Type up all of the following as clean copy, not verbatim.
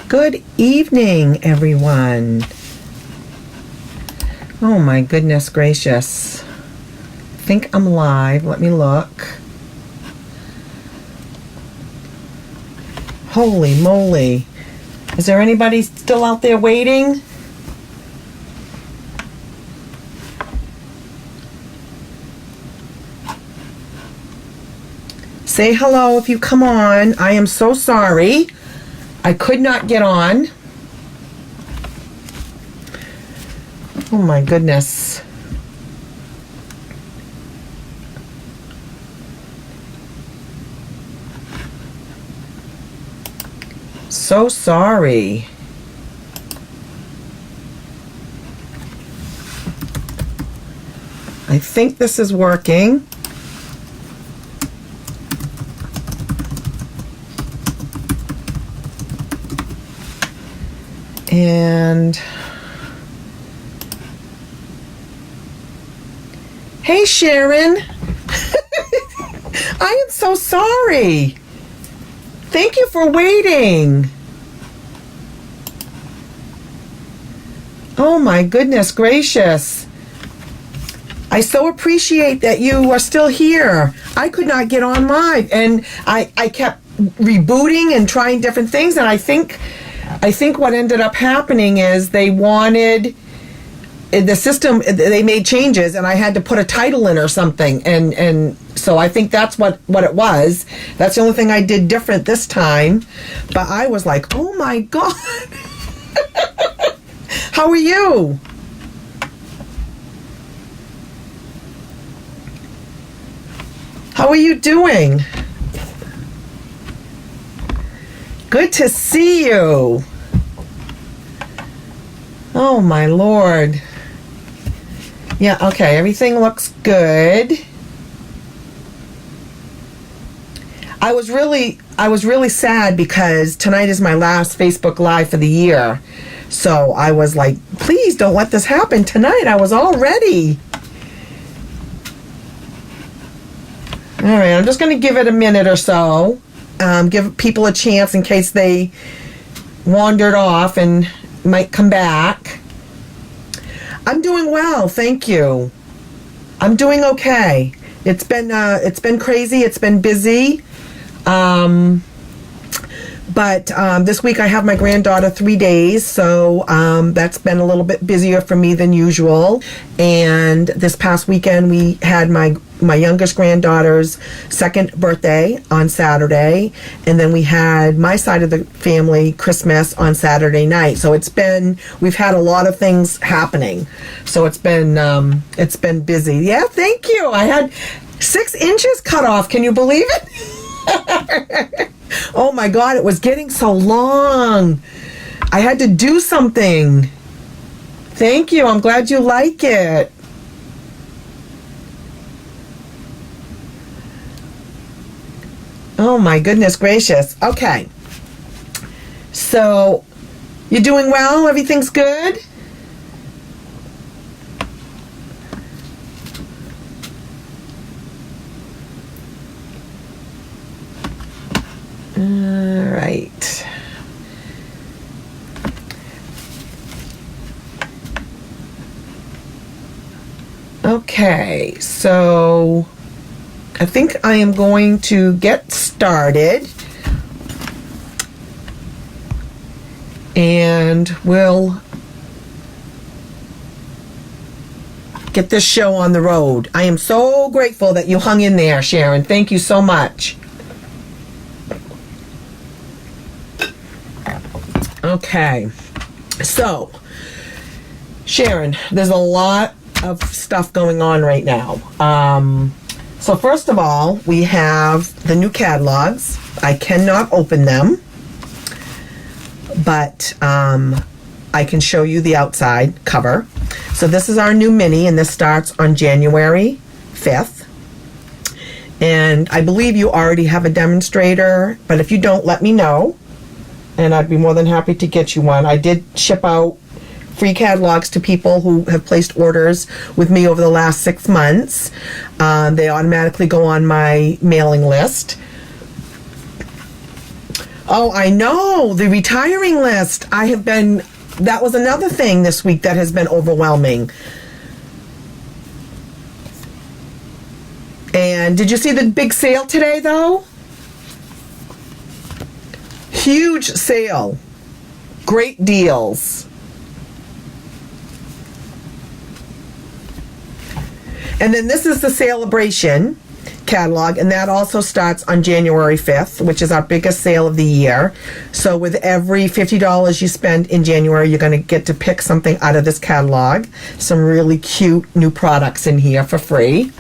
Good evening, everyone. Oh my goodness gracious. I think I'm live. Let me look. Holy moly. Is there anybody still out there waiting? Say hello if you come on. I am so sorry. I could not get on. Oh my goodness. So sorry. I think this is working. And hey, Sharon. I am so sorry. Thank you for waiting. Oh my goodness gracious. I so appreciate that you are still here. I could not get on live, and I kept rebooting and trying different things, and I think what ended up happening is they wanted the system, they made changes, and I had to put a title in or something, and so I think that's what it was. That's the only thing I did different this time. But I was like, oh my God. How are you? How are you doing? Good to see you. Oh my Lord. Yeah, okay, everything looks good. I was really sad because tonight is my last Facebook Live for the year. So I was like, please don't let this happen tonight. I was all ready. All right, I'm just going to give it a minute or so. Give people a chance in case they wandered off and might come back. I'm doing well, thank you. I'm doing okay. It's been crazy. It's been busy. But this week I have my granddaughter 3 days, so that's been a little bit busier for me than usual. And this past weekend we had my youngest granddaughter's second birthday on Saturday, and then we had my side of the family Christmas on Saturday night. So we've had a lot of things happening. So it's been busy. Yeah, thank you. I had 6 inches cut off. Can you believe it? Oh my God, it was getting so long. I had to do something. Thank you. I'm glad you like it. Oh my goodness gracious. Okay. So, you doing well? Everything's good? All right. Okay, so I think I am going to get started, and we'll get this show on the road. I am so grateful that you hung in there, Sharon. Thank you so much. Okay, so Sharon, there's a lot of stuff going on right now. So first of all, we have the new catalogs. I cannot open them, but I can show you the outside cover. So this is our new mini, and this starts on January 5th. And I believe you already have a demonstrator, but if you don't, let me know, and I'd be more than happy to get you one. I did ship out free catalogs to people who have placed orders with me over the last 6 months. They automatically go on my mailing list. Oh, I know, the retiring list. That was another thing this week that has been overwhelming. And did you see the big sale today, though? Huge sale. Great deals. And then this is the Celebration catalog, and that also starts on January 5th, which is our biggest sale of the year. So with every $50 you spend in January, you're going to get to pick something out of this catalog. Some really cute new products in here for free.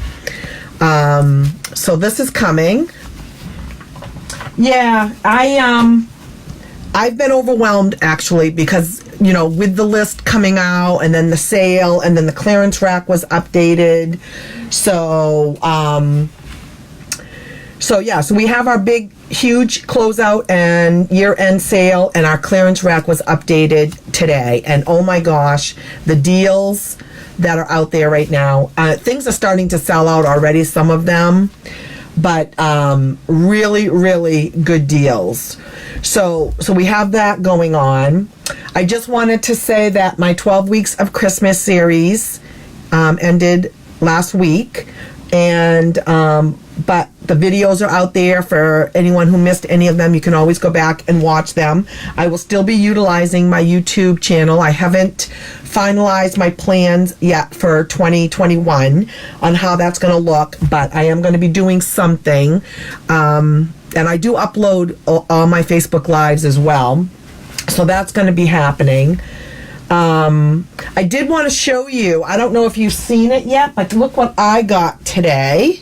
So this is coming. Yeah, I've been overwhelmed actually because, you know, with the list coming out and then the sale and then the clearance rack was updated. So we have our big, huge closeout and year-end sale, and our clearance rack was updated today. And oh my gosh, the deals that are out there right now, things are starting to sell out already, some of them, but really, really good deals. So we have that going on. I just wanted to say that my 12 Weeks of Christmas series ended last week, and but the videos are out there for anyone who missed any of them. You can always go back and watch them. I will still be utilizing my YouTube channel. I haven't finalized my plans yet for 2021 on how that's going to look, but I am going to be doing something. And I do upload all my Facebook Lives as well. So that's going to be happening. I did want to show you, I don't know if you've seen it yet, but look what I got today.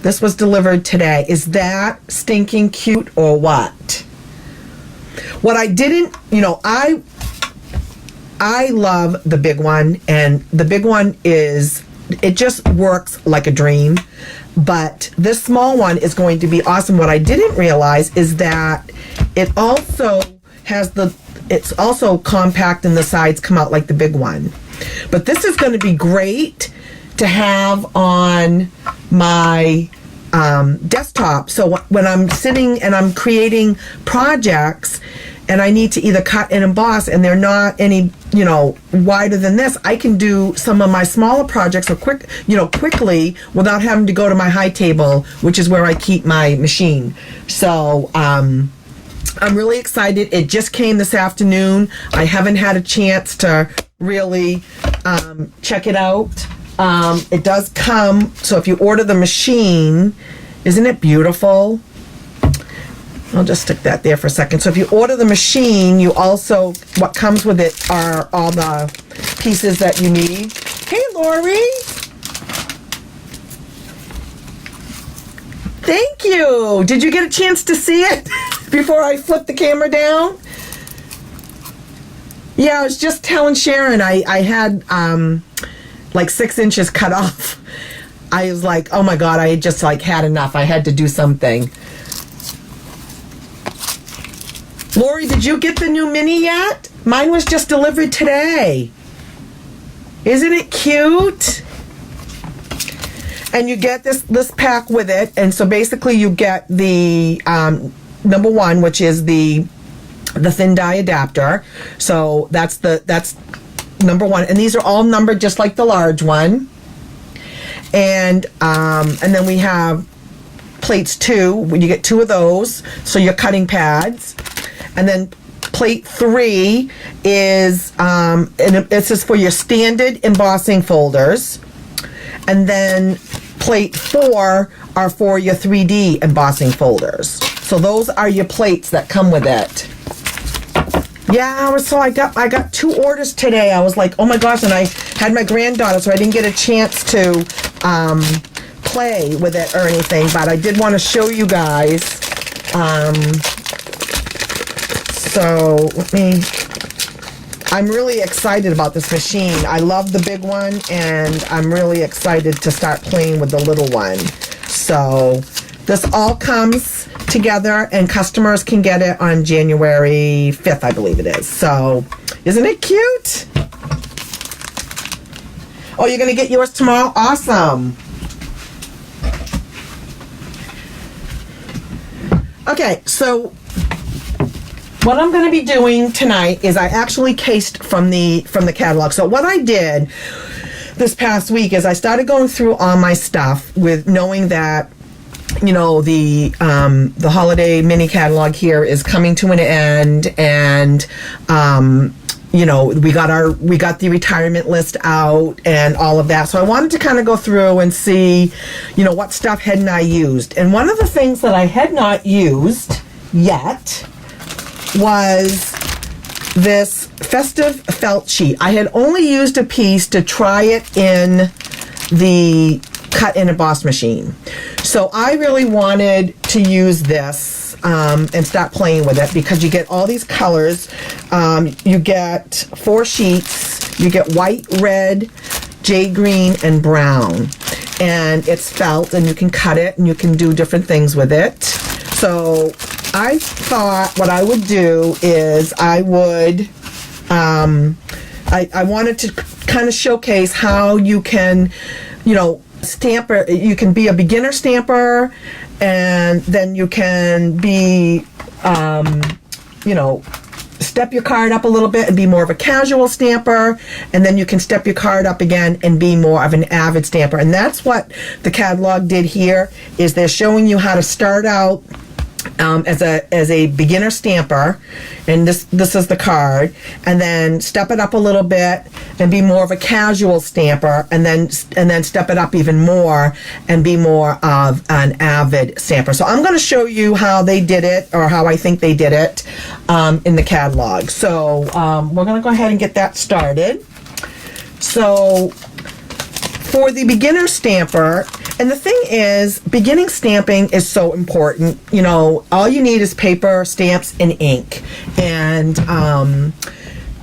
This was delivered today. Is that stinking cute or what? What I didn't, you know, I love the big one, and the big one is, it just works like a dream. But this small one is going to be awesome. What I didn't realize is that it also has it's also compact and the sides come out like the big one. But this is going to be great to have on my desktop. So when I'm sitting and I'm creating projects and I need to either cut and emboss and they're not any, you know, wider than this, I can do some of my smaller projects quickly without having to go to my high table, which is where I keep my machine. So I'm really excited. It just came this afternoon. I haven't had a chance to really check it out. It does come, so if you order the machine, isn't it beautiful? I'll just stick that there for a second. So if you order the machine, you also, what comes with it are all the pieces that you need. Hey, Lori. Thank you. Did you get a chance to see it before I flip the camera down? Yeah, I was just telling Sharon I had like 6 inches cut off. I was like, oh my God, I had just like had enough. I had to do something. Lori, did you get the new mini yet? Mine was just delivered today. Isn't it cute? And you get this pack with it. And so basically you get the number one, which is the thin die adapter. So that's number one. And these are all numbered just like the large one. And then we have plates 2. When you get 2 of those, so your cutting pads. And then plate 3 is, and this is for your standard embossing folders. And then plate 4 are for your 3D embossing folders. So those are your plates that come with it. Yeah, so I got 2 orders today. I was like, oh my gosh, and I had my granddaughter, so I didn't get a chance to play with it or anything, but I did want to show you guys. So I'm really excited about this machine. I love the big one, and I'm really excited to start playing with the little one. So this all comes together, and customers can get it on January 5th, I believe it is. So isn't it cute? Oh, you're going to get yours tomorrow? Awesome. Okay, so what I'm going to be doing tonight is I actually cased from the catalog. So what I did this past week is I started going through all my stuff with knowing that, you know, the holiday mini catalog here is coming to an end, and you know, we got the retirement list out and all of that. So I wanted to kind of go through and see, you know, what stuff hadn't I used. And one of the things that I had not used yet was this festive felt sheet. I had only used a piece to try it in the cut and emboss machine. So I really wanted to use this and start playing with it, because you get all these colors. You get 4 sheets. You get white, red, jade green, and brown. And it's felt, and you can cut it, and you can do different things with it. So I thought what I would do is I would, I wanted to kind of showcase how you can, you know, stamper. You can be a beginner stamper, and then you can be, you know, step your card up a little bit and be more of a casual stamper, and then you can step your card up again and be more of an avid stamper. And that's what the catalog did here, is they're showing you how to start out as a beginner stamper, and this is the card, and then step it up a little bit and be more of a casual stamper, and then step it up even more and be more of an avid stamper. So I'm going to show you how they did it, or how I think they did it in the catalog. So we're going to go ahead and get that started. So for the beginner stamper, and the thing is, beginning stamping is so important. You know, all you need is paper, stamps, and ink. And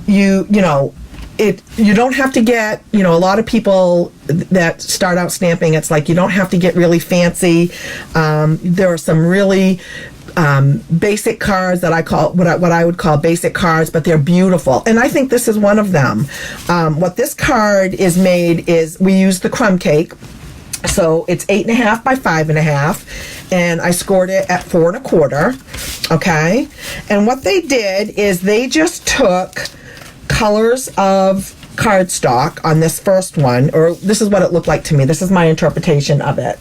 you know, you don't have to get, you know, a lot of people that start out stamping, it's like you don't have to get really fancy. There are some really basic cards that I call what I would call basic cards, but they're beautiful, and I think this is one of them. What this card is made is, we use the crumb cake. So it's 8.5 by 5.5, and I scored it at 4 1/4. Okay, and what they did is they just took colors of cardstock on this first one, or this is what it looked like to me. This is my interpretation of it.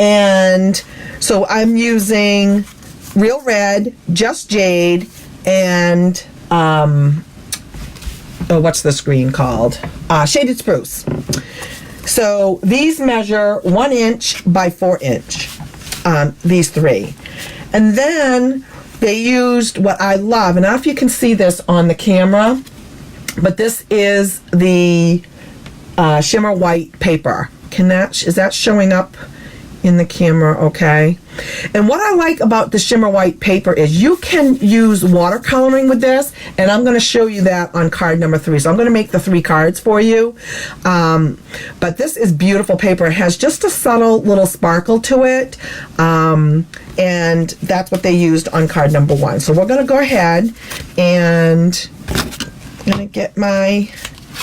And so I'm using Real Red, Just Jade, and what's this green called? Shaded Spruce. So these measure 1 inch by 4 inch, these 3. And then they used what I love, and I don't know if you can see this on the camera, but this is the shimmer white paper. Is that showing up in the camera okay? And what I like about the shimmer white paper is you can use watercoloring with this, and I'm going to show you that on card number 3. So I'm going to make the 3 cards for you. But this is beautiful paper. It has just a subtle little sparkle to it, and that's what they used on card number 1. So we're going to go ahead, and I'm going to get my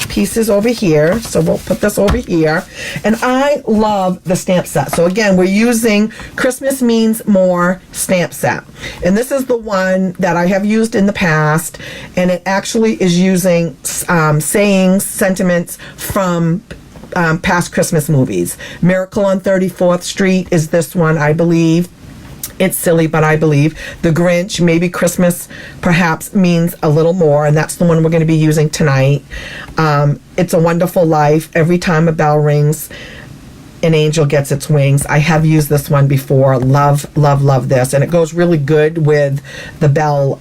pieces over here. So we'll put this over here. And I love the stamp set. So again, we're using Christmas Means More stamp set. And this is the one that I have used in the past. And it actually is using sayings, sentiments from past Christmas movies. Miracle on 34th Street is this one, I believe. It's silly, but I believe. The Grinch, Maybe Christmas Perhaps Means a Little More, and that's the one we're going to be using tonight. It's a Wonderful Life, Every Time a Bell Rings, an Angel Gets Its Wings. I have used this one before. Love, love, love this. And it goes really good with the bell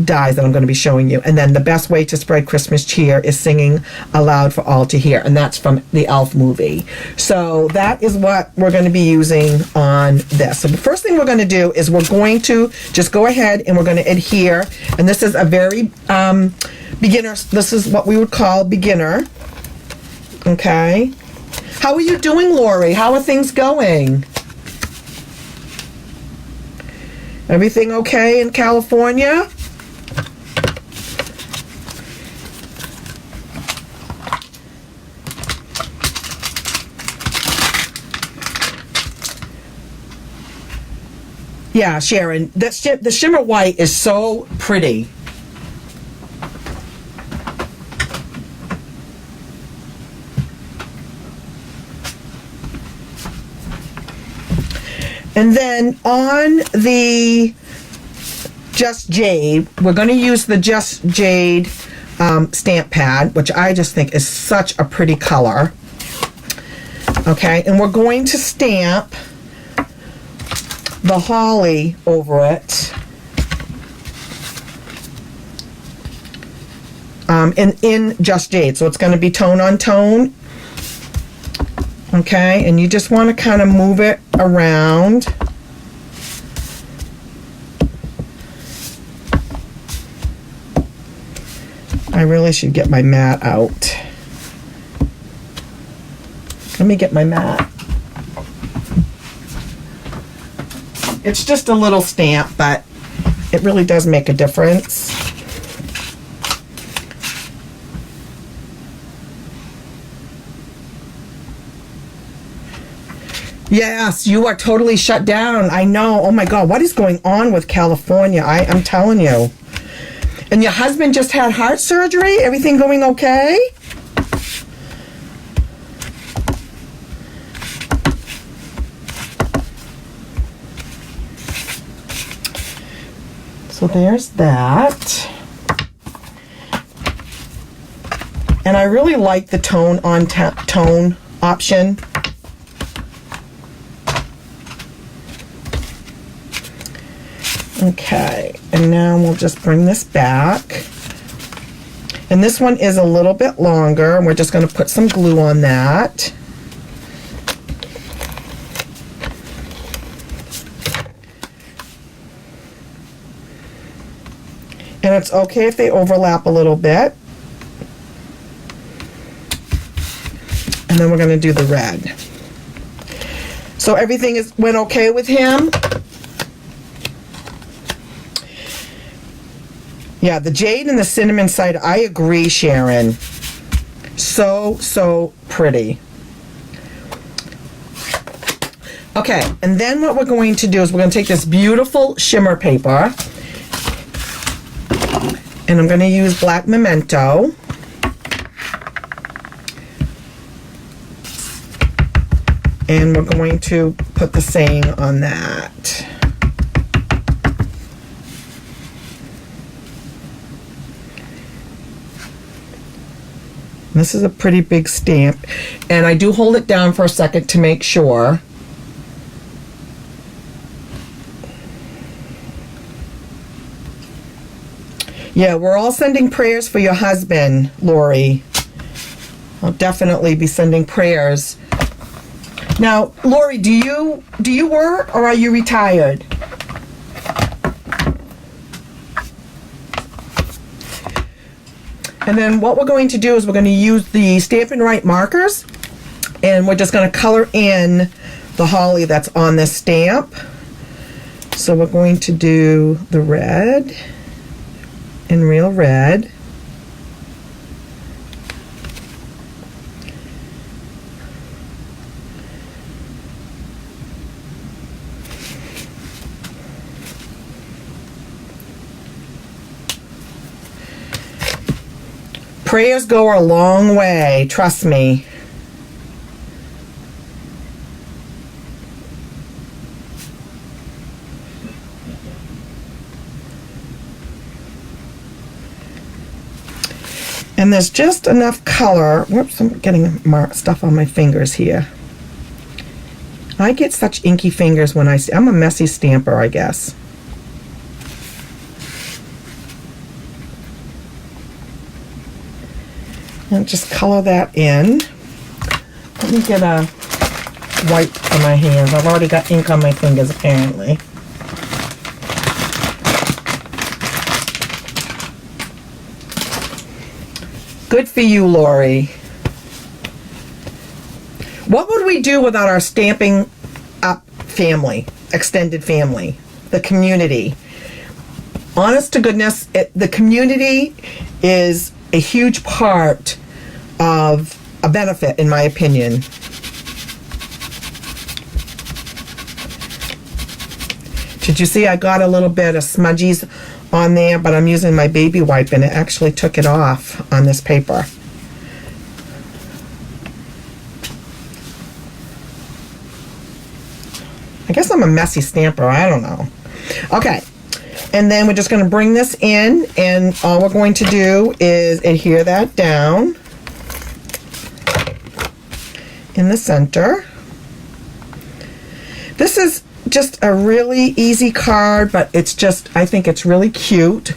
dies that I'm going to be showing you. And then The Best Way to Spread Christmas Cheer is Singing Aloud for All to Hear, and that's from the Elf movie. So that is what we're going to be using on this. So the first thing we're going to do is we're going to just go ahead and we're going to adhere, and this is a very beginner, this is what we would call beginner. Okay, how are you doing, Lori? How are things going? Everything okay in California? Yeah, Sharon, the shimmer white is so pretty. And then on the Just Jade, we're going to use the Just Jade stamp pad, which I just think is such a pretty color. Okay, and we're going to stamp the holly over it in Just Jade. So it's going to be tone on tone. Okay, and you just want to kind of move it around. I really should get my mat out. Let me get my mat. It's just a little stamp, but it really does make a difference. Yes, you are totally shut down. I know. Oh my God, what is going on with California? I'm telling you. And your husband just had heart surgery? Everything going okay? So there's that. And I really like the tone on tone option. Okay, and now we'll just bring this back. And this one is a little bit longer, and we're just going to put some glue on that. And it's okay if they overlap a little bit. And then we're going to do the red. So everything went okay with him. Yeah, the jade and the cinnamon side, I agree, Sharon. So pretty. Okay, and then what we're going to do is we're going to take this beautiful shimmer paper, and I'm going to use black memento. And we're going to put the saying on that. This is a pretty big stamp, and I do hold it down for a second to make sure. Yeah, we're all sending prayers for your husband, Lori. I'll definitely be sending prayers. Now, Lori, do you work, or are you retired? And then what we're going to do is we're going to use the Stampin' Right markers, and we're just going to color in the holly that's on this stamp. So we're going to do the red in real red. Prayers go a long way, trust me. And there's just enough color. Whoops, I'm getting stuff on my fingers here. I get such inky fingers when I'm a messy stamper, I guess. And just color that in. Let me get a wipe for my hands. I've already got ink on my fingers, apparently. Good for you, Lori. What would we do without our Stampin' Up family, extended family, the community? Honest to goodness, the community is a huge part of a benefit, in my opinion. Did you see I got a little bit of smudgies on there, but I'm using my baby wipe and it actually took it off on this paper. I guess I'm a messy stamper, I don't know. Okay, and then we're just going to bring this in, and all we're going to do is adhere that down in the center. This is just a really easy card, but it's just, I think it's really cute.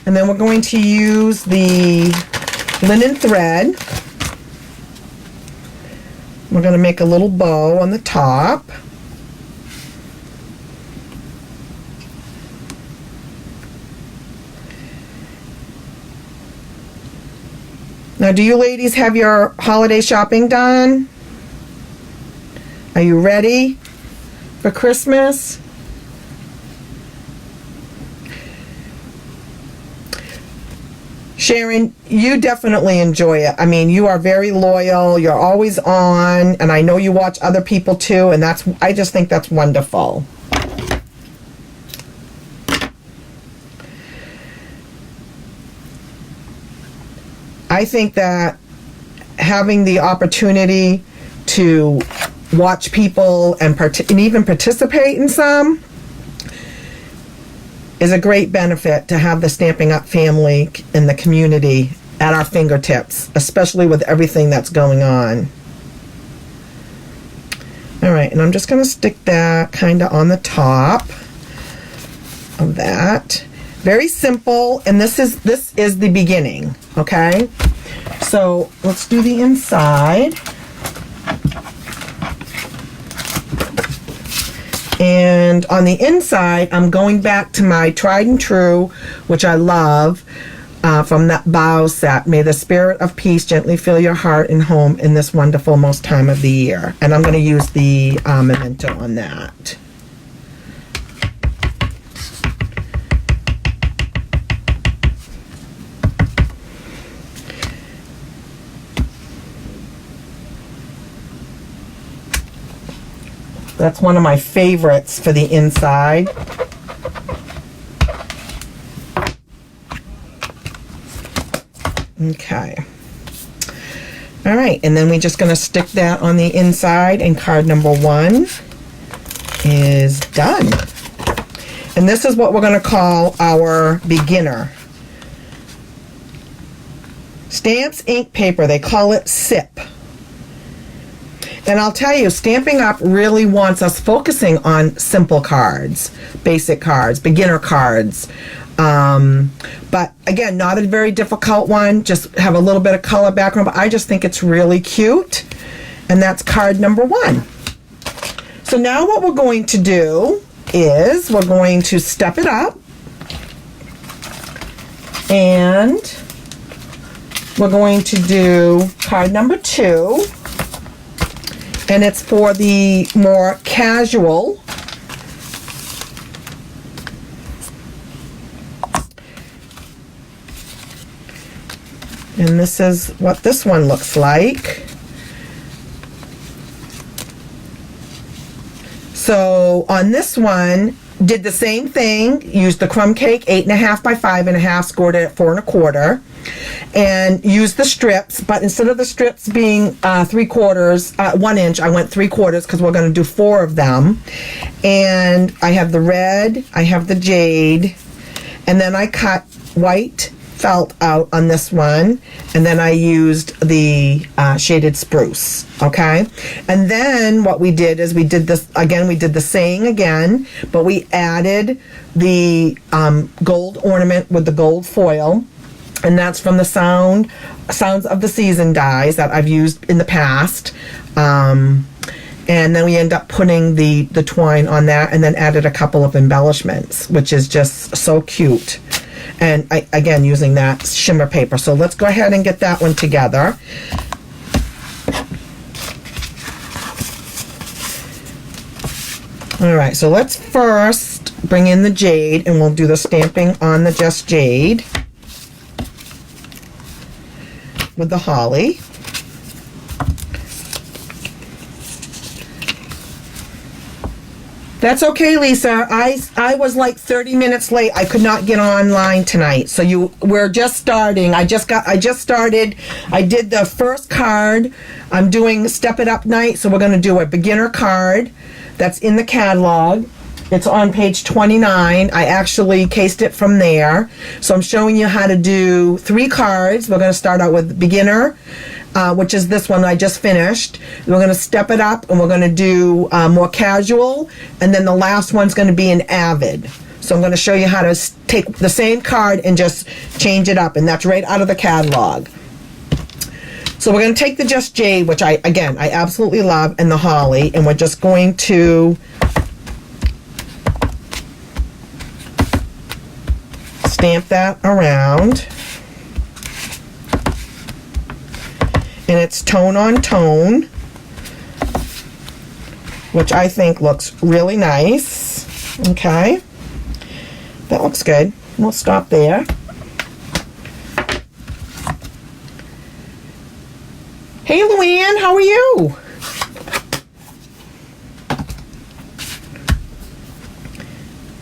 And then we're going to use the linen thread. We're going to make a little bow on the top. Now, do you ladies have your holiday shopping done? Are you ready for Christmas? Sharon, you definitely enjoy it. I mean, you are very loyal. You're always on, and I know you watch other people too, and I just think that's wonderful. I think that having the opportunity to watch people and even participate in some is a great benefit, to have the Stampin' Up! Family in the community at our fingertips, especially with everything that's going on. All right, and I'm just going to stick that kind of on the top of that. Very simple, and this is the beginning, okay? So let's do the inside. And on the inside, I'm going back to my tried and true, which I love, from that bow set. May the spirit of peace gently fill your heart and home in this wonderful most time of the year. And I'm going to use the memento on that. That's one of my favorites for the inside. Okay. All right, and then we're just going to stick that on the inside, and card number 1 is done. And this is what we're going to call our beginner. Stamps, ink, paper, they call it SIP. And I'll tell you, Stampin' Up! Really wants us focusing on simple cards, basic cards, beginner cards. But again, not a very difficult one. Just have a little bit of color background, but I just think it's really cute. And that's card number 1. So now what we're going to do is we're going to step it up. And we're going to do card number 2. And it's for the more casual. And this is what this one looks like. So on this one, did the same thing, used the crumb cake, 8.5 by 5.5, scored it at 4 1/4. And use the strips, but instead of the strips being 3/4, 1 inch, I went 3/4 because we're going to do 4 of them. And I have the red, I have the jade, and then I cut white felt out on this one, and then I used the shaded spruce, okay? And then what we did is we did this again, we did the saying again, but we added the gold ornament with the gold foil. And that's from the Sounds of the Season dies that I've used in the past. And then we end up putting the twine on that, and then added a couple of embellishments, which is just so cute. And again, using that shimmer paper. So let's go ahead and get that one together. All right, so let's first bring in the jade, and we'll do the stamping on the Just Jade with the holly. That's okay, Lisa. I was like 30 minutes late. I could not get online tonight. So we're just starting. I just started. I did the first card. I'm doing Step It Up night, so we're going to do a beginner card that's in the catalog. It's on page 29. I actually cased it from there. So I'm showing you how to do 3 cards. We're going to start out with beginner, which is this one I just finished. We're going to step it up, and we're going to do more casual, and then the last one's going to be an Avid. So I'm going to show you how to take the same card and just change it up, and that's right out of the catalog. So we're going to take the Just Jade, which I absolutely love, and the Holly, and we're just going to stamp that around. And it's tone on tone, which I think looks really nice. Okay, that looks good. We'll stop there. Hey, Luann, how are you?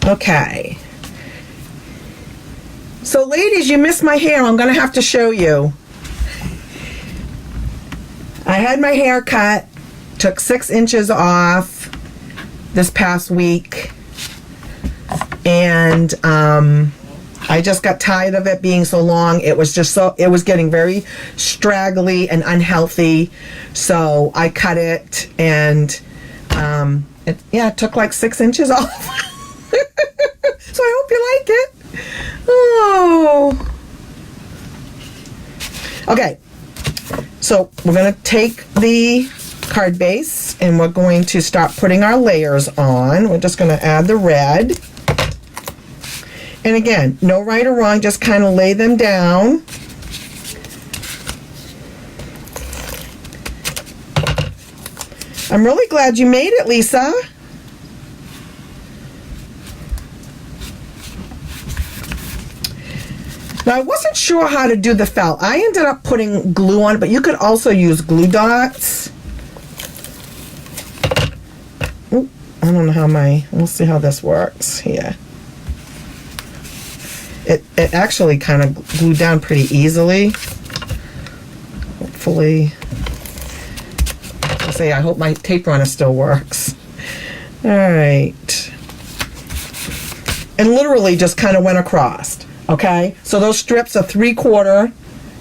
Okay. So, ladies, you missed my hair. I'm going to have to show you. I had my hair cut, took 6 inches off this past week, and I just got tired of it being so long. It was getting very straggly and unhealthy, so I cut it, and it took like 6 inches off. So I hope you like it. Oh. Okay. So we're going to take the card base, and we're going to start putting our layers on. We're just going to add the red. And again, no right or wrong, just kind of lay them down. I'm really glad you made it, Lisa. Now, I wasn't sure how to do the felt. I ended up putting glue on it, but you could also use glue dots. Ooh, I don't know how we'll see how this works here. It actually kind of glued down pretty easily. Hopefully, I hope my tape runner still works. All right. And literally just kind of went across. Okay, so those strips are 3/4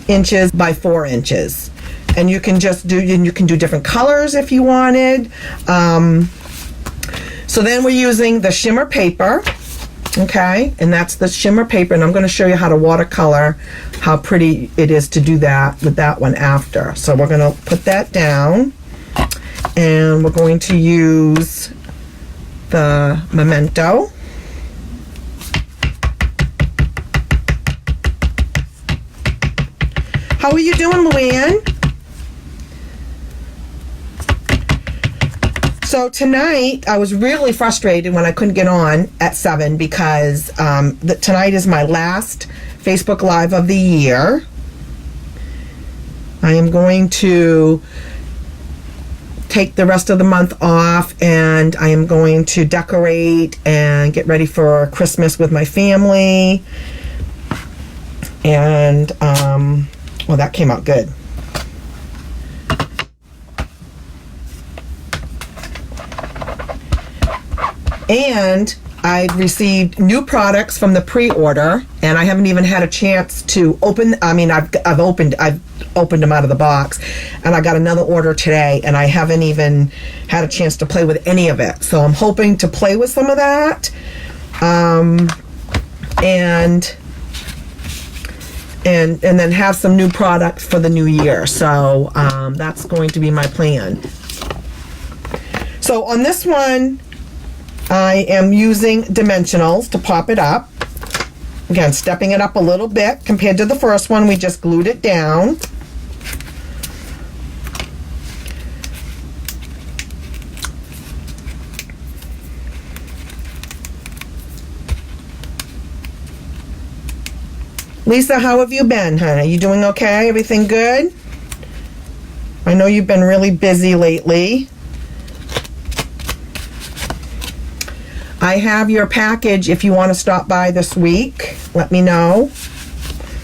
inches by 4 inches, and you can do different colors if you wanted. So then we're using the shimmer paper, okay, and that's the shimmer paper, and I'm going to show you how to watercolor, how pretty it is to do that with that one after. So we're going to put that down, and we're going to use the Memento. How are you doing, Luann? So tonight, I was really frustrated when I couldn't get on at 7 because tonight is my last Facebook Live of the year. I am going to take the rest of the month off, and I am going to decorate and get ready for Christmas with my family. And, well, that came out good. And I've received new products from the pre-order, and I haven't even had a chance to open. I mean, I've opened them out of the box, and I got another order today, and I haven't even had a chance to play with any of it. So I'm hoping to play with some of that, and then have some new products for the new year. So that's going to be my plan. So on this one, I am using dimensionals to pop it up. Again, stepping it up a little bit compared to the first one. We just glued it down. Lisa, how have you been, honey? You doing okay? Everything good? I know you've been really busy lately. I have your package if you want to stop by this week. Let me know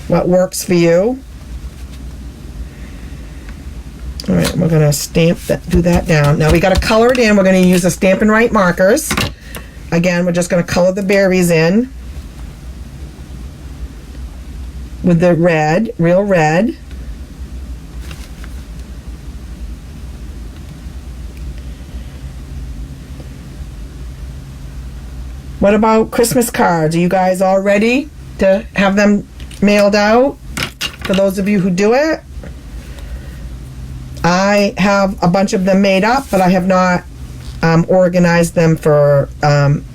what works for you. All right, we're going to stamp that, do that down. Now we got to color it in. We're going to use the Stampin' Right markers. Again, we're just going to color the berries in with the red, real red. What about Christmas cards? Are you guys all ready to have them mailed out? For those of you who do it, I have a bunch of them made up, but I have not organized them for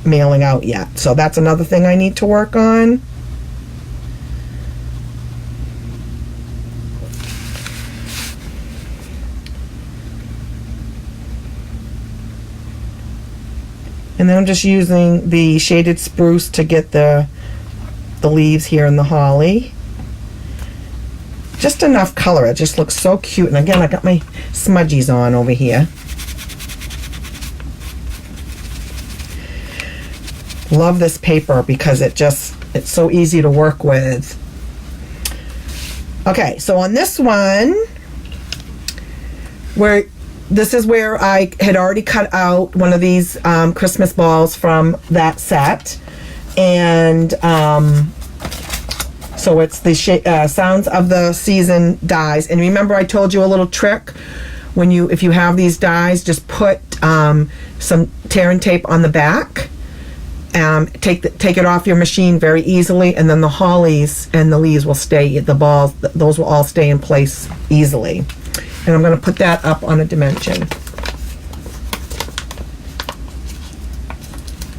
mailing out yet. So that's another thing I need to work on. And then I'm just using the shaded spruce to get the leaves here in the holly. Just enough color. It just looks so cute. And again, I got my smudgies on over here. Love this paper because it's so easy to work with. Okay, so on this one, this is where I had already cut out one of these Christmas balls from that set. And so it's the Sounds of the Season dies. And remember I told you a little trick. If you have these dies, just put some tear and tape on the back. Take it off your machine very easily, and then the hollies and the leaves will stay, the balls, those will all stay in place easily. And I'm going to put that up on a dimension.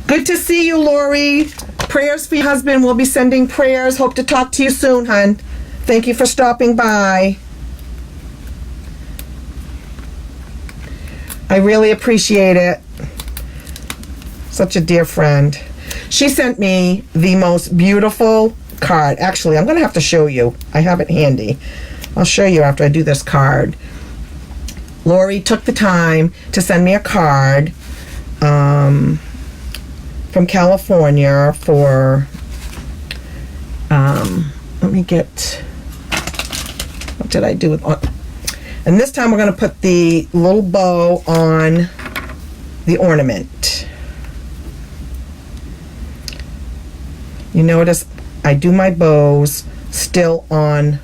Good to see you, Lori. Prayers for your husband. We'll be sending prayers. Hope to talk to you soon, hon. Thank you for stopping by. I really appreciate it. Such a dear friend. She sent me the most beautiful card. Actually, I'm going to have to show you. I have it handy. I'll show you after I do this card. Lori took the time to send me a card from California for, let me get, what did I do with, and this time we're going to put the little bow on the ornament. You notice I do my bows still on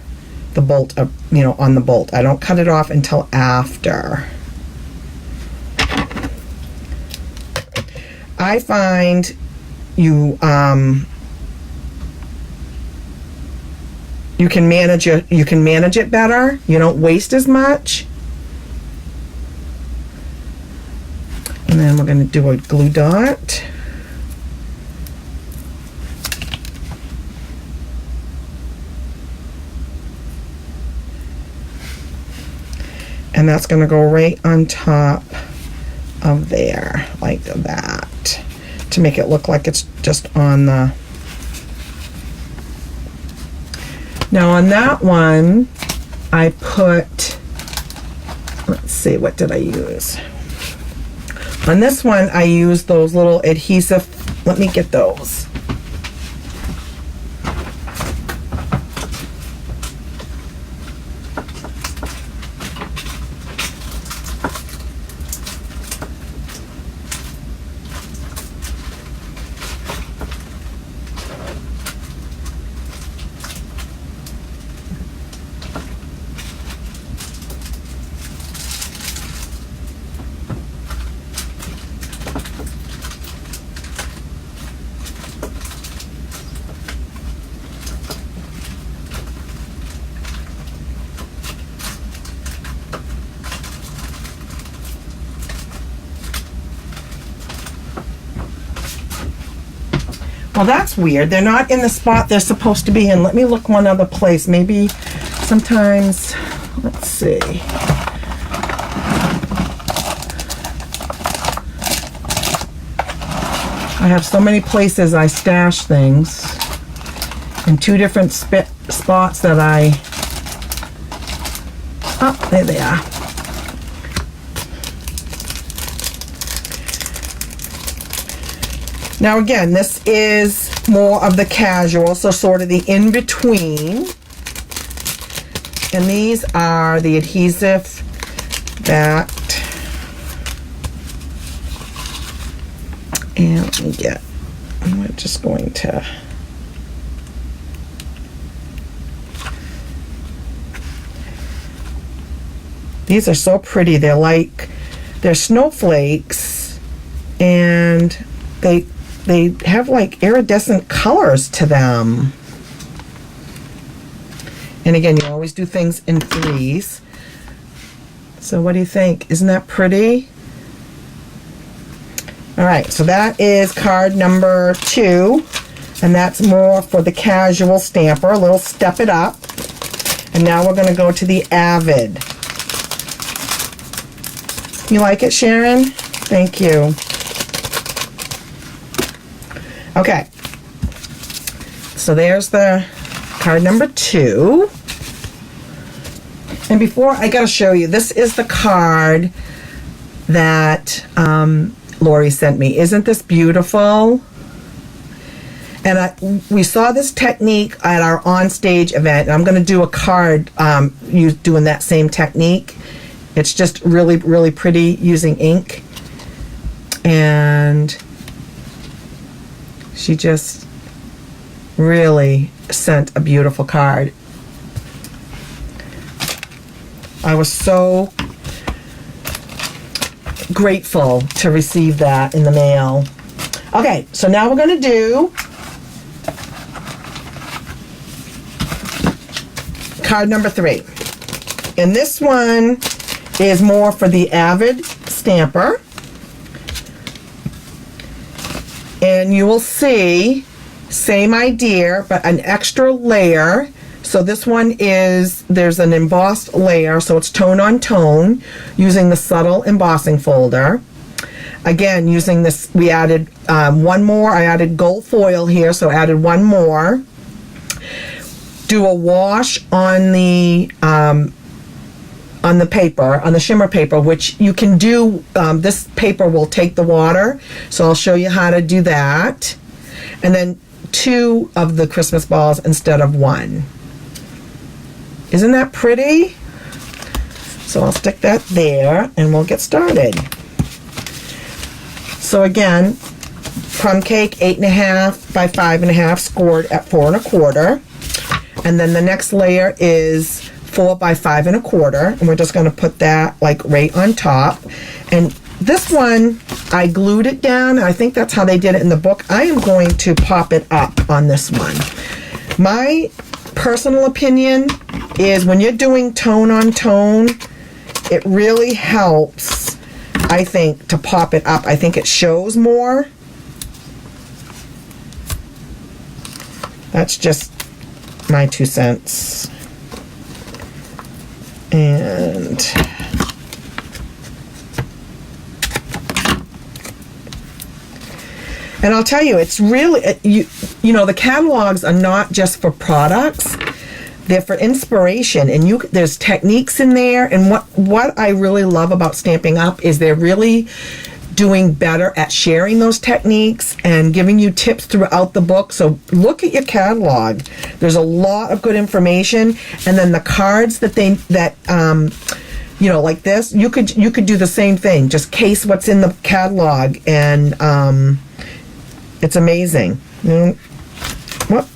the bolt, on the bolt. I don't cut it off until after. I find you can manage it better. You don't waste as much. And then we're going to do a glue dot. And that's going to go right on top of there, like that, to make it look like it's just on the... Now on that one, I put, let's see, what did I use? On this one, I used those little adhesive, let me get those. Well, that's weird. They're not in the spot they're supposed to be in. Let me look one other place. Maybe sometimes, let's see. I have so many places I stash things in two different spots that oh, there they are. Now again, this is more of the casual, so sort of the in-between. And these are the adhesive that, and let me get, I'm just going to, these are so pretty. They're like, they're snowflakes, and they have like iridescent colors to them. And again, you always do things in threes. So what do you think? Isn't that pretty? All right, so that is card number 2, and that's more for the casual stamper, a little step it up. And now we're gonna go to the Avid. You like it, Sharon? Thank you. Okay, so there's the card number 2. And before, I gotta show you, this is the card that Lori sent me. Isn't this beautiful? And we saw this technique at our on-stage event, and I'm gonna do a card doing that same technique. It's just really, really pretty using ink. And she just really sent a beautiful card. I was so grateful to receive that in the mail. Okay, so now we're going to do card number 3. And this one is more for the Avid stamper. And you will see, same idea, but an extra layer. So this one is, there's an embossed layer, so it's tone on tone, using the subtle embossing folder. Again, using this, we added one more. I added gold foil here, so added one more. Do a wash on the paper, on the shimmer paper, which you can do, this paper will take the water, so I'll show you how to do that. And then 2 of the Christmas balls instead of 1. Isn't that pretty? So I'll stick that there and we'll get started. So again, crumb cake 8.5 by 5.5, scored at 4 1/4. And then the next layer is 4 by 5 1/4, and we're just going to put that like right on top. And this one, I glued it down. I think that's how they did it in the book. I am going to pop it up on this one. My personal opinion is when you're doing tone on tone, it really helps, I think, to pop it up. I think it shows more. That's just my 2 cents. And I'll tell you, it's really, you know, the catalogs are not just for products, they're for inspiration, and there's techniques in there. And what I really love about Stamping Up is they're really doing better at sharing those techniques and giving you tips throughout the book. So look at your catalog. There's a lot of good information. And then the cards that you know, like this, you could do the same thing. Just case what's in the catalog, and it's amazing. You know, well,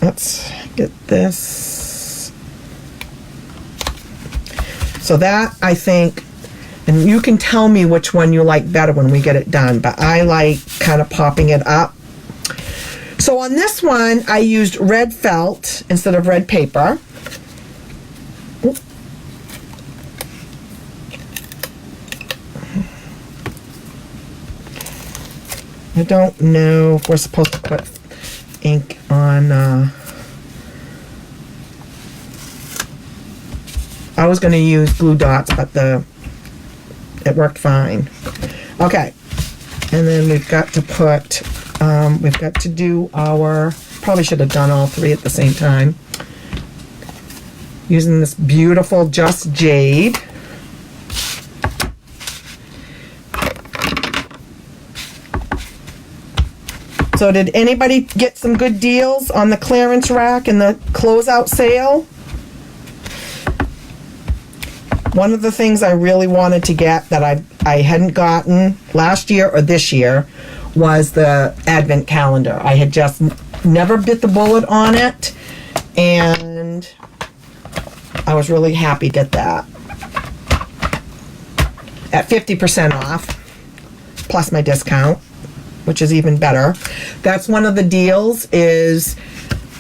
let's get this. So that, I think, and you can tell me which one you like better when we get it done, but I like kind of popping it up. So on this one, I used red felt instead of red paper. I don't know if we're supposed to put ink on, I was going to use glue dots, but it worked fine. Okay, and then we've got to put, we've got to do our, probably should have done all 3 at the same time. Using this beautiful Just Jade. So did anybody get some good deals on the clearance rack and the closeout sale? One of the things I really wanted to get that I hadn't gotten last year or this year was the Advent calendar. I had just never bit the bullet on it, and I was really happy to get that at 50% off, plus my discount, which is even better. That's one of the deals is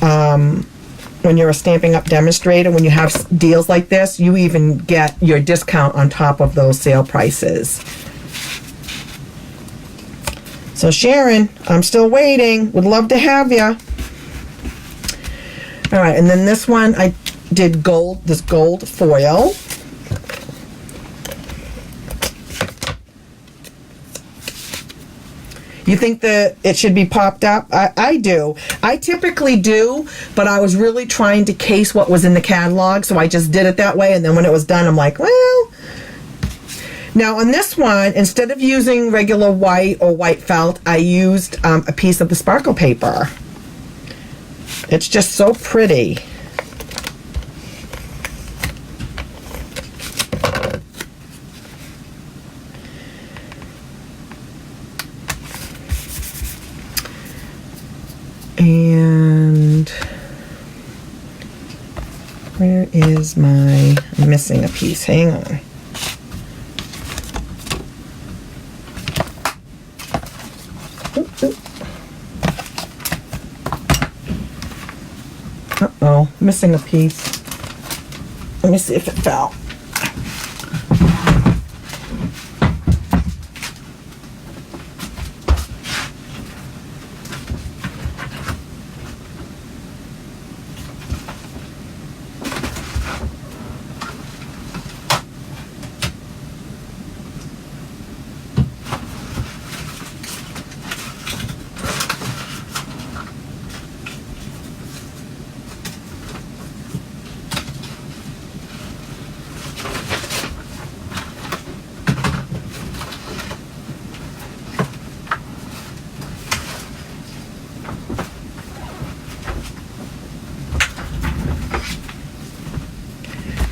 when you're a Stampin' Up! Demonstrator, when you have deals like this, you even get your discount on top of those sale prices. So Sharon, I'm still waiting. Would love to have you. All right, and then this one, I did this gold foil. You think that it should be popped up? I do. I typically do, but I was really trying to case what was in the catalog, so I just did it that way, and then when it was done, I'm like, well. Now on this one, instead of using regular white or white felt, I used a piece of the sparkle paper. It's just so pretty. And where is I'm missing a piece. Hang on. Uh-oh, missing a piece. Let me see if it fell.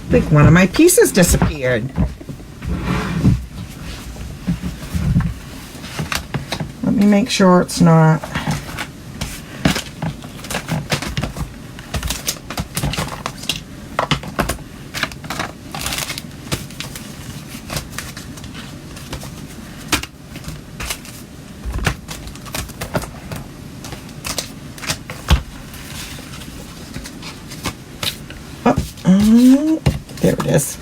I think one of my pieces disappeared. Let me make sure it's not. There it is.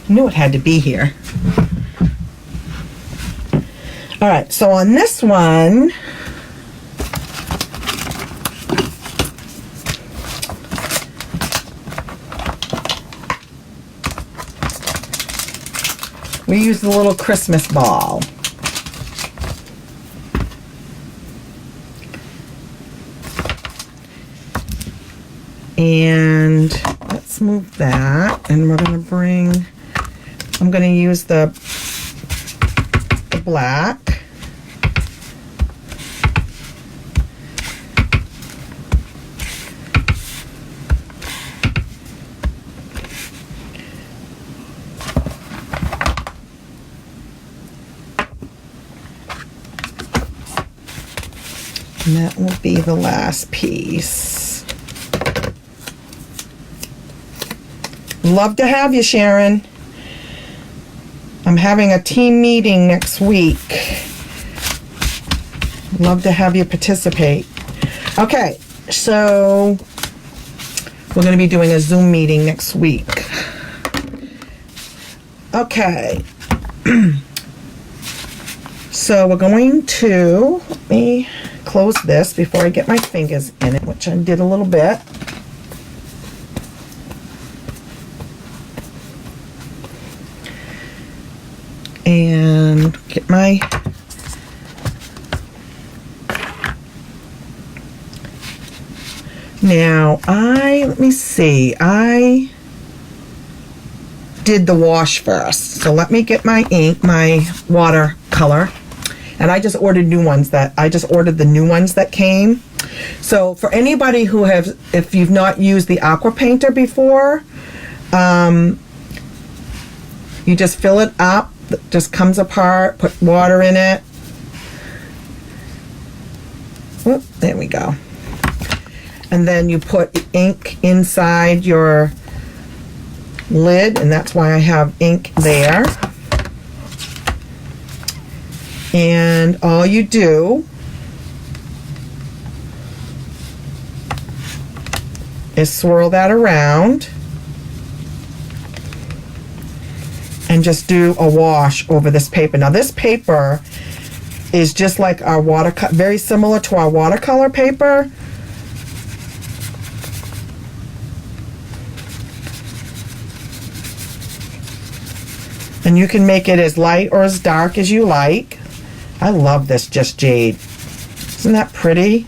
I knew it had to be here. All right, so on this one, we used the little Christmas ball. And let's move that, and we're going to bring, I'm going to use the black. And that will be the last piece. Love to have you, Sharon. I'm having a team meeting next week. Love to have you participate. Okay, so we're going to be doing a Zoom meeting next week. Okay. So we're going to, let me close this before I get my fingers in it, which I did a little bit. And get my now let me see, I did the wash first, so let me get my ink, my watercolor, And I just ordered the new ones that came. So for anybody who if you've not used the aqua painter before, you just fill it up. It just comes apart, put water in it. Whoop, there we go. And then you put ink inside your lid, and that's why I have ink there. And all you do is swirl that around and just do a wash over this paper. Now this paper is just like our very similar to our watercolor paper. And you can make it as light or as dark as you like. I love this Just Jade. Isn't that pretty?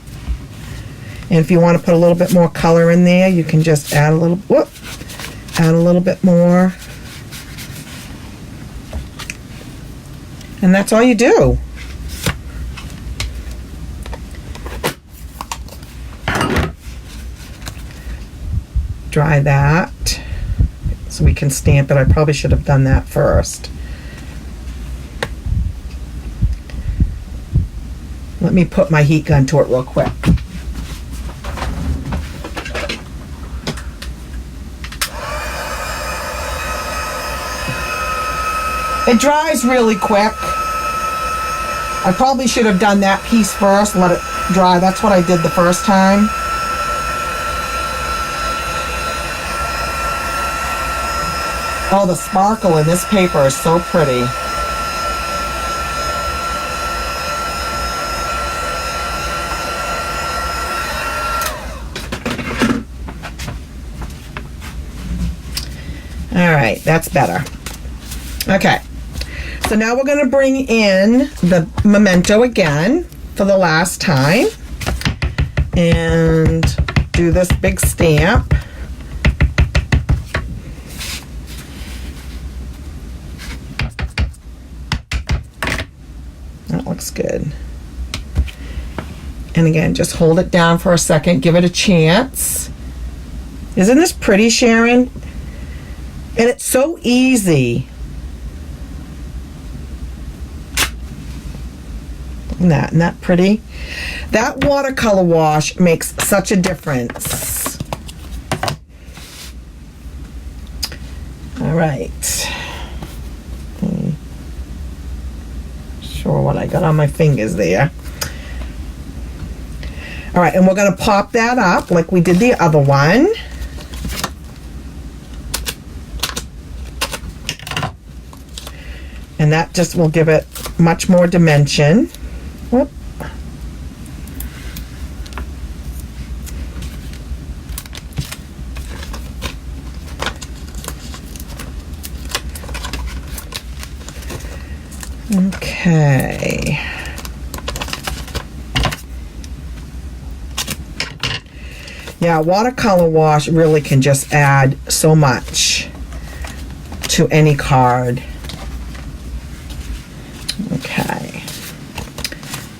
And if you want to put a little bit more color in there, you can just add a little bit more. And that's all you do. Dry that so we can stamp it. I probably should have done that first. Let me put my heat gun to it real quick. It dries really quick. I probably should have done that piece first, let it dry. That's what I did the first time. Oh, the sparkle in this paper is so pretty. All right, that's better. Okay, so now we're going to bring in the memento again for the last time and do this big stamp. That looks good. And again, just hold it down for a second, give it a chance. Isn't this pretty, Sharon? And it's so easy. Isn't that pretty? That watercolor wash makes such a difference. All right. Sure what I got on my fingers there. All right, and we're going to pop that up like we did the other one. And that just will give it much more dimension. Whoop. Okay. Yeah, watercolor wash really can just add so much to any card. Okay,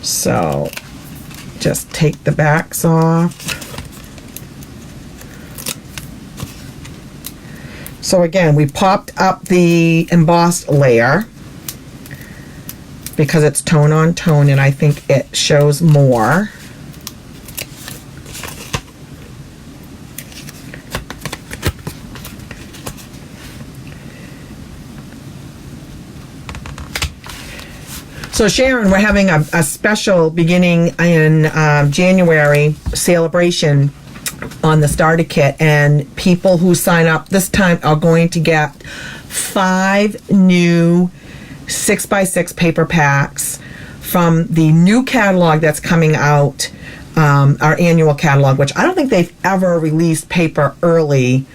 so just take the backs off. So again, we popped up the embossed layer because it's tone on tone and I think it shows more. So Sharon, we're having a special beginning in January celebration on the starter kit, and people who sign up this time are going to get 5 new 6x6 paper packs from the new catalog that's coming out, our annual catalog, which I don't think they've ever released paper early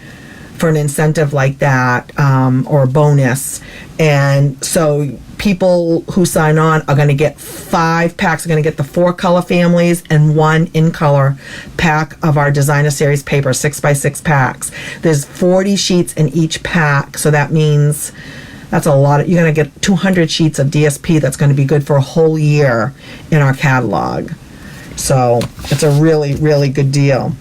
for an incentive like that, or a bonus. And so people who sign on are going to get 5 packs. Are going to get the 4 color families and 1 in color pack of our designer series paper, 6x6 packs. There's 40 sheets in each pack, so that means That's a lot. You're going to get 200 sheets of DSP. That's going to be good for a whole year in our catalog. So it's a really, really good deal.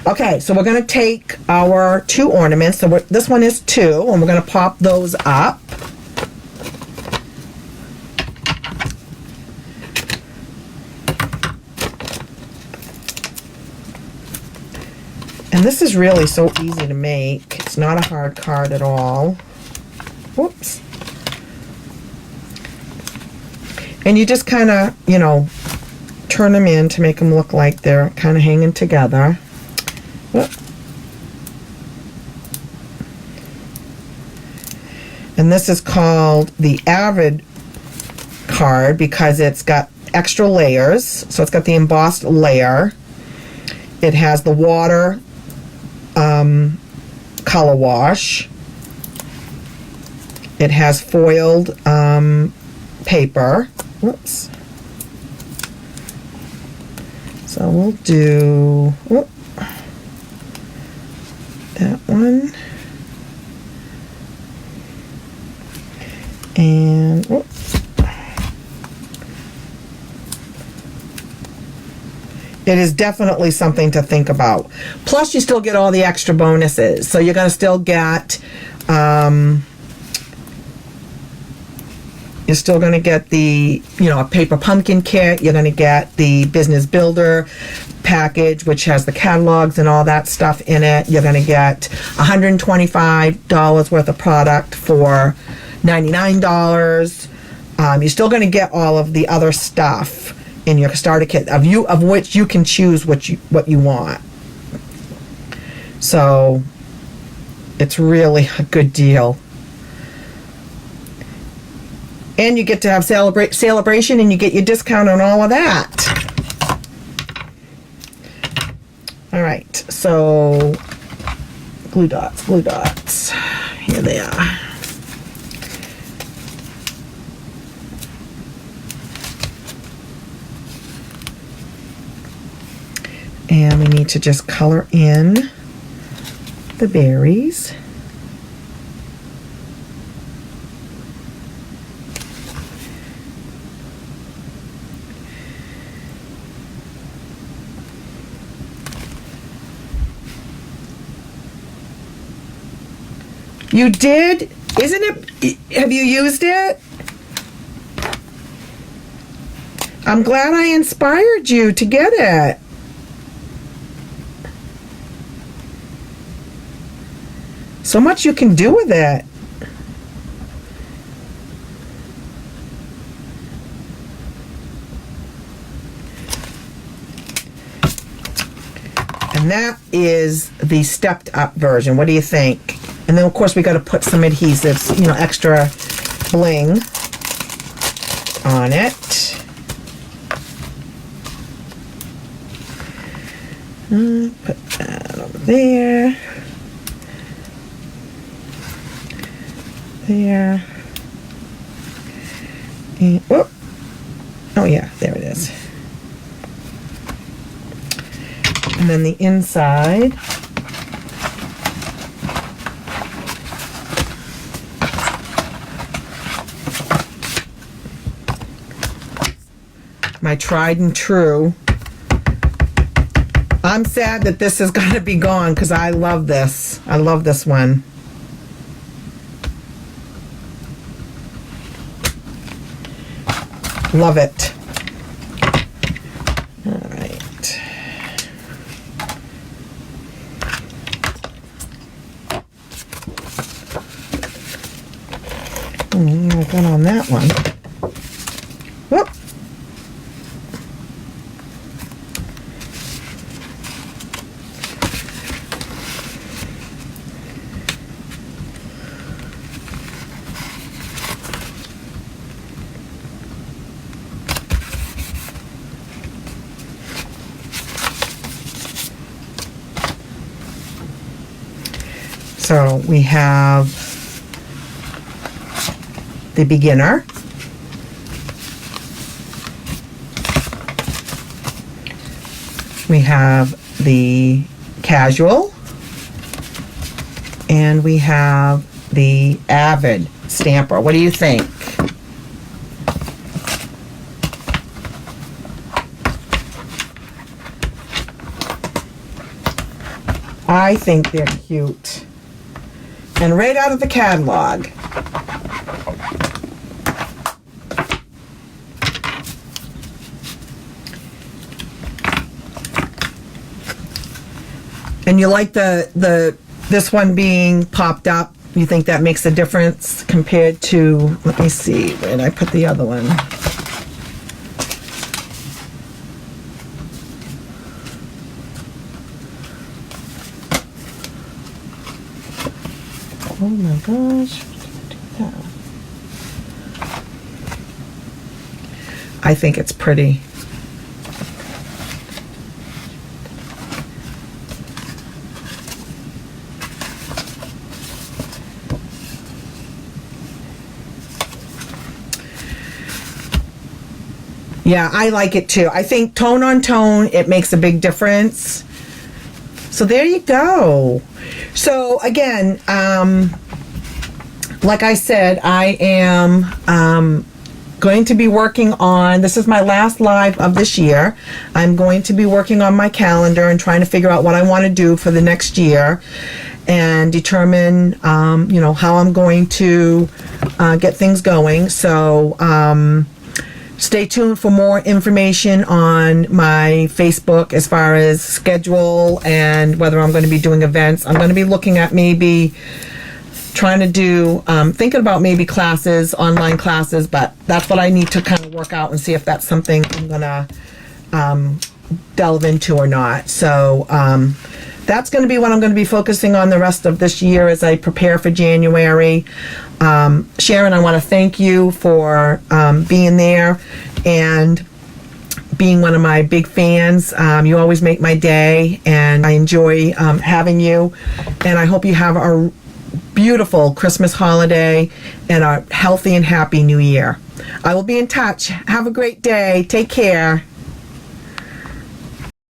Okay, so we're going to take our 2 ornaments. So this one is 2, and we're going to pop those up. And this is really so easy to make. It's not a hard card at all. Whoops. And you just kind of, you know, turn them in to make them look like they're kind of hanging together. Whoop. And this is called the Avid card because it's got extra layers. So it's got the embossed layer. It has the water color wash. It has foiled paper. Whoops. So we'll do that one. And it is definitely something to think about. Plus, you still get all the extra bonuses. So you're going to still get, you're still going to get the, you know, a paper pumpkin kit. You're going to get the business builder package, which has the catalogs and all that stuff in it. You're going to get $125 worth of product for $99. You're still going to get all of the other stuff in your starter kit, of which you can choose what you want. So it's really a good deal. And you get to have celebration, and you get your discount on all of that. All right, so glue dots. Here they are. And we need to just color in the berries. You did? Isn't it? Have you used it? I'm glad I inspired you to get it. So much you can do with it. And that is the stepped up version. What do you think? And then of course we got to put some adhesives, you know, extra bling on it. Put that over there. There. And, whoop. Oh yeah, there it is. And then the inside. My tried and true. I'm sad that this is going to be gone because I love this. I love this one. Love it. All right. I got on that one. Whoop. So we have the beginner, we have the casual, and we have the Avid. stamper. What do you think? I think they're cute. And right out of the catalog. And you like this one being popped up? You think that makes a difference compared to, let me see, where did I put the other one? Oh my gosh, I think it's pretty. Yeah, I like it too. I think tone on tone, it makes a big difference. So there you go. So again, like I said, I am going to be working on, this is my last live of this year. I'm going to be working on my calendar and trying to figure out what I want to do for the next year and determine, you know, how I'm going to get things going. So, stay tuned for more information on my Facebook as far as schedule and whether I'm going to be doing events. I'm going to be looking at maybe trying to do, thinking about maybe classes, online classes, but that's what I need to kind of work out and see if that's something I'm going to delve into or not. So that's going to be what I'm going to be focusing on the rest of this year as I prepare for January. Sharon, I want to thank you for being there and being one of my big fans. You always make my day, and I enjoy having you. And I hope you have a beautiful Christmas holiday and a healthy and happy New Year. I will be in touch. Have a great day. Take care.